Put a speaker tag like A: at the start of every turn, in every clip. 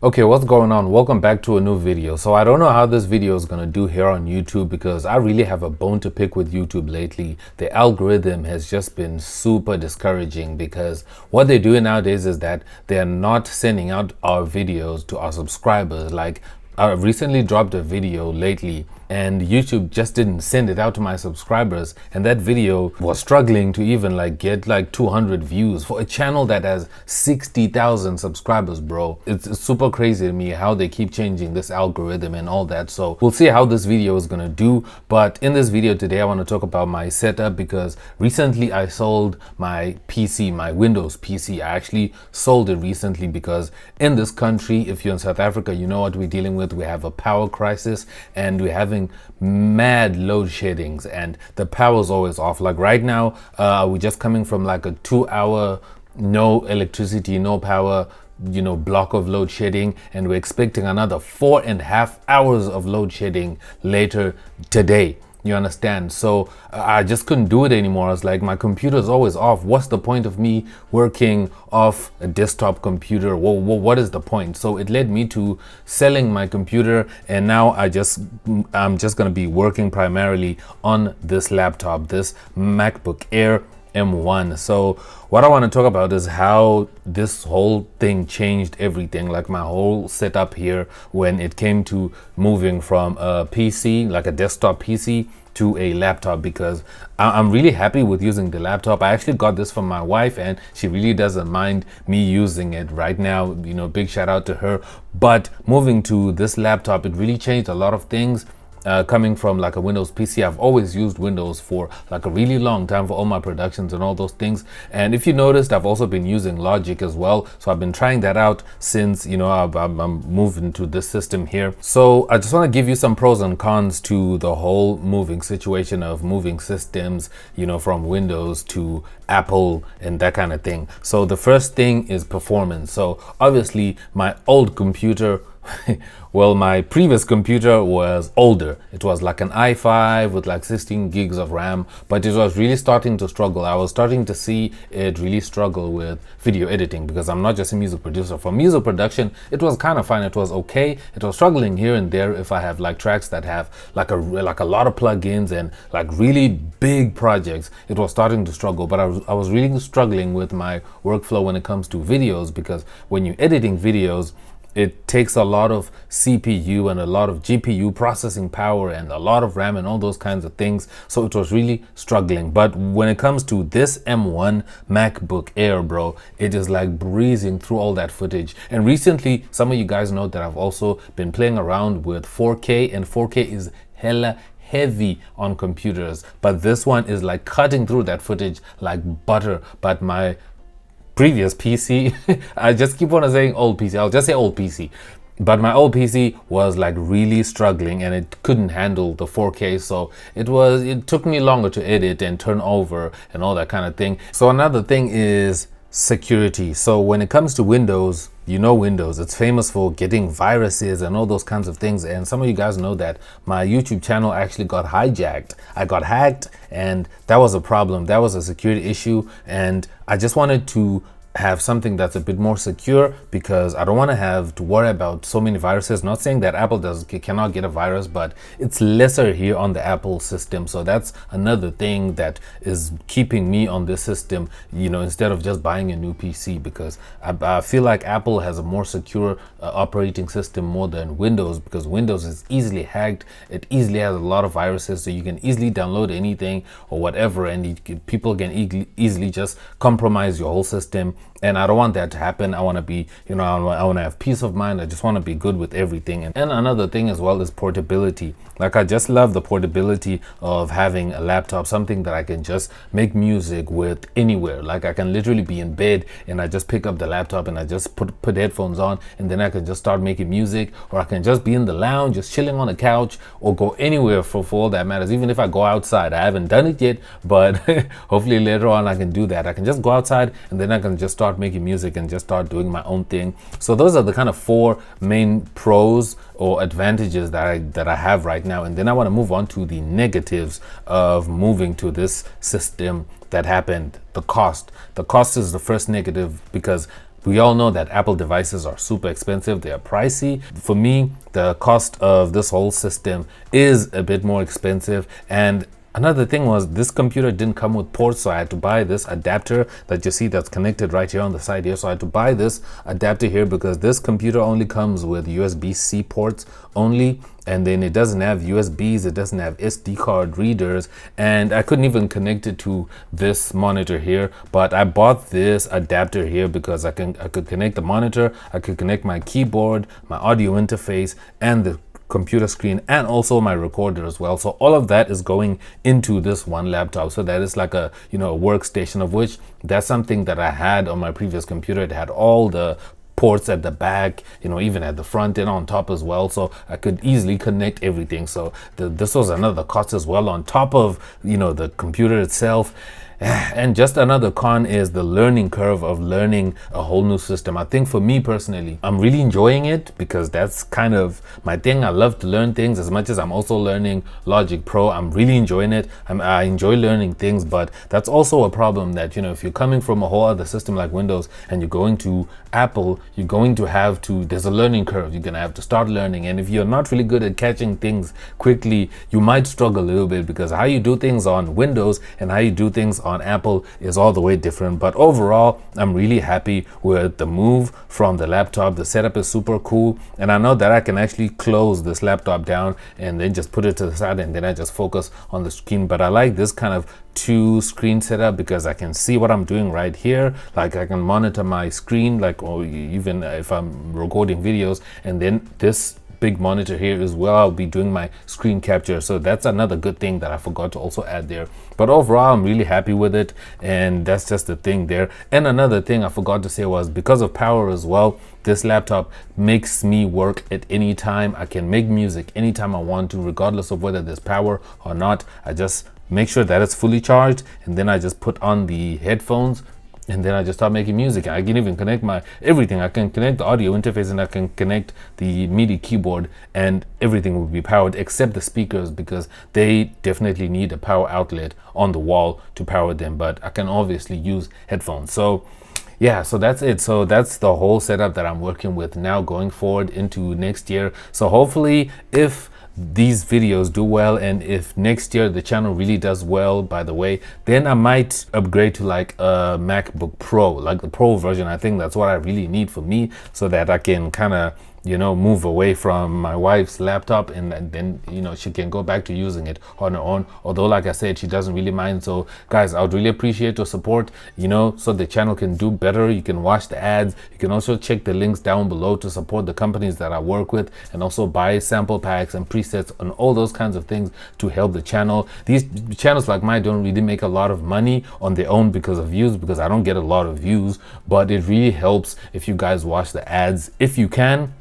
A: Okay, what's going on? Welcome back to a new video. So I don't know how this video is going to do here on YouTube because I really have a bone to pick with YouTube lately. The algorithm has just been super discouraging because what they're doing nowadays is that they're not sending out our videos to our subscribers. Like, I recently dropped a video lately and YouTube just didn't send it out to my subscribers, and that video was struggling to even get 200 views for a channel that has 60,000 subscribers, bro. It's super crazy to me how they keep changing this algorithm and all that. So we'll see how this video is gonna do. But in this video today, I want to talk about my setup because recently I sold my PC, my Windows PC. I actually sold it recently because in this country, if you're in South Africa, you know what we're dealing with. We have a power crisis and we're having mad load sheddings and the power is always off. Like right now, we're just coming from like a 2-hour no electricity, no power, block of load shedding, and we're expecting another 4.5 hours of load shedding later today. You understand? So I just couldn't do it anymore. I was like, my computer is always off. What's the point of me working off a desktop computer? What is the point? So it led me to selling my computer, and now I'm just gonna be working primarily on this laptop, this MacBook Air M1. So what I want to talk about is how this whole thing changed everything, like my whole setup here when it came to moving from a PC, like a desktop PC, to a laptop, because I'm really happy with using the laptop. I actually got this from my wife and she really doesn't mind me using it right now. Big shout out to her. But moving to this laptop, it really changed a lot of things. Coming from like a Windows PC, I've always used Windows for like a really long time for all my productions and all those things. And if you noticed, I've also been using Logic as well. So I've been trying that out since, I'm moving to this system here. So I just want to give you some pros and cons to the whole moving situation of moving systems, from Windows to Apple and that kind of thing. So the first thing is performance. So obviously my old computer well, my previous computer was older. It was like an i5 with like 16 gigs of RAM, but it was really starting to struggle. I was starting to see it really struggle with video editing because I'm not just a music producer. For music production, it was kind of fine. It was okay. It was struggling here and there if I have like tracks that have like a lot of plugins and like really big projects. It was starting to struggle, but I was really struggling with my workflow when it comes to videos, because when you're editing videos, it takes a lot of CPU and a lot of GPU processing power and a lot of RAM and all those kinds of things. So it was really struggling. But when it comes to this M1 MacBook Air, bro, it is like breezing through all that footage. And recently, some of you guys know that I've also been playing around with 4K, and 4K is hella heavy on computers. But this one is like cutting through that footage like butter. But my previous PC, I just keep on saying old PC, I'll just say old PC, but my old PC was like really struggling and it couldn't handle the 4K, so it took me longer to edit and turn over and all that kind of thing. So another thing is security. So when it comes to Windows, Windows, it's famous for getting viruses and all those kinds of things. And some of you guys know that my YouTube channel actually got hijacked. I got hacked, and that was a problem. That was a security issue. And I just wanted to have something that's a bit more secure because I don't want to have to worry about so many viruses. Not saying that Apple cannot get a virus, but it's lesser here on the Apple system. So that's another thing that is keeping me on this system, instead of just buying a new PC, because I feel like Apple has a more secure operating system more than Windows, because Windows is easily hacked. It easily has a lot of viruses, so you can easily download anything or whatever, and people can easily just compromise your whole system. And I don't want that to happen. I want to be, I want to have peace of mind. I just want to be good with everything. And another thing as well is portability. Like, I just love the portability of having a laptop, something that I can just make music with anywhere. Like, I can literally be in bed and I just pick up the laptop and I just put headphones on, and then I can just start making music, or I can just be in the lounge, just chilling on the couch, or go anywhere for all that matters. Even if I go outside, I haven't done it yet, but hopefully later on I can do that. I can just go outside and then I can just start making music and just start doing my own thing. So those are the kind of 4 main pros or advantages that I have right now. And then I want to move on to the negatives of moving to this system that happened. The cost is the first negative, because We all know that Apple devices are super expensive. They are pricey. For me, the cost of this whole system is a bit more expensive. And another thing was this computer didn't come with ports, so I had to buy this adapter that you see that's connected right here on the side here. So I had to buy this adapter here because this computer only comes with USB-C ports only, and then it doesn't have USBs, it doesn't have SD card readers, and I couldn't even connect it to this monitor here. But I bought this adapter here because I could connect the monitor, I could connect my keyboard, my audio interface, and the computer screen, and also my recorder as well. So all of that is going into this one laptop. So that is like a, you know, a workstation, of which that's something that I had on my previous computer. It had all the ports at the back, you know, even at the front and on top as well, so I could easily connect everything. So this was another cost as well on top of, you know, the computer itself. And just another con is the learning curve of learning a whole new system. I think for me personally, I'm really enjoying it because that's kind of my thing. I love to learn things as much as I'm also learning Logic Pro. I'm really enjoying it. I enjoy learning things, but that's also a problem that, you know, if you're coming from a whole other system like Windows and you're going to Apple, you're going to have to, there's a learning curve. You're going to have to start learning. And if you're not really good at catching things quickly, you might struggle a little bit because how you do things on Windows and how you do things on Apple is all the way different. But overall, I'm really happy with the move from the laptop. The setup is super cool, and I know that I can actually close this laptop down and then just put it to the side, and then I just focus on the screen. But I like this kind of two screen setup because I can see what I'm doing right here. Like I can monitor my screen, like, or even if I'm recording videos, and then this big monitor here as well, I'll be doing my screen capture. So that's another good thing that I forgot to also add there. But overall, I'm really happy with it, and that's just the thing there. And another thing I forgot to say was because of power as well, this laptop makes me work at any time. I can make music anytime I want to, regardless of whether there's power or not. I just make sure that it's fully charged, and then I just put on the headphones, and then I just start making music. I can even connect my everything. I can connect the audio interface, and I can connect the MIDI keyboard, and everything will be powered except the speakers because they definitely need a power outlet on the wall to power them. But I can obviously use headphones. So yeah, so that's it. So that's the whole setup that I'm working with now going forward into next year. So hopefully, if these videos do well, and if next year the channel really does well, by the way, then I might upgrade to like a MacBook Pro, like the Pro version. I think that's what I really need for me, so that I can kind of, you know, move away from my wife's laptop, and then, you know, she can go back to using it on her own. Although, like I said, she doesn't really mind. So guys, I would really appreciate your support, you know, so the channel can do better. You can watch the ads. You can also check the links down below to support the companies that I work with, and also buy sample packs and presets and all those kinds of things to help the channel. These channels like mine don't really make a lot of money on their own because of views, because I don't get a lot of views, but it really helps if you guys watch the ads if you can.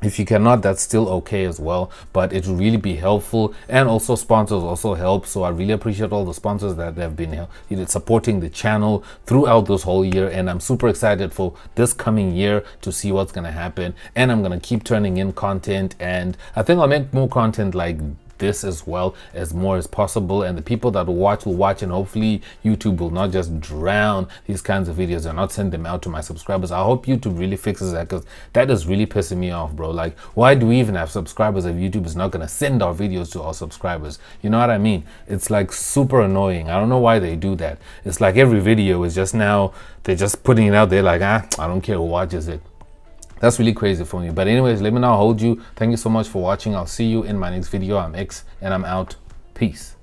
A: If you cannot, that's still okay as well, but it will really be helpful. And also sponsors also help. So I really appreciate all the sponsors that have been supporting the channel throughout this whole year. And I'm super excited for this coming year to see what's going to happen. And I'm going to keep turning in content, and I think I'll make more content like this as well, as more as possible. And the people that will watch, and hopefully YouTube will not just drown these kinds of videos and not send them out to my subscribers. I hope YouTube really fixes that, because that is really pissing me off, bro. Like, why do we even have subscribers if YouTube is not going to send our videos to our subscribers? You know what I mean? It's like super annoying. I don't know why they do that. It's like every video is just, now they're just putting it out there like, I don't care who watches it. That's really crazy for me. But anyways, let me not hold you. Thank you so much for watching. I'll see you in my next video. I'm X, and I'm out. Peace.